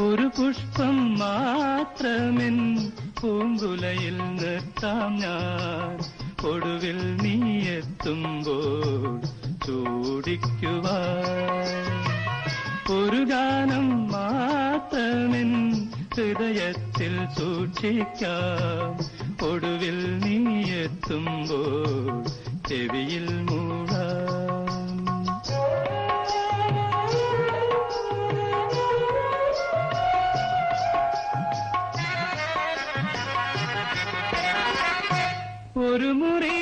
ഒരു പുഷ്പം മാത്രമെൻ പൂങ്കുലയിൽ നിർത്താം ഞാൻ, ഒടുവിൽ നീ എത്തുമ്പോൾ ചൂടിക്കുവാൻ. ഒരു ഗാനം മാത്രമെൻ ഹൃദയത്തിൽ സൂക്ഷിക്കാം, ഒടുവിൽ നീ എത്തുമ്പോൾ ചെവിയിൽ മൂടാം. ഒരു മുറി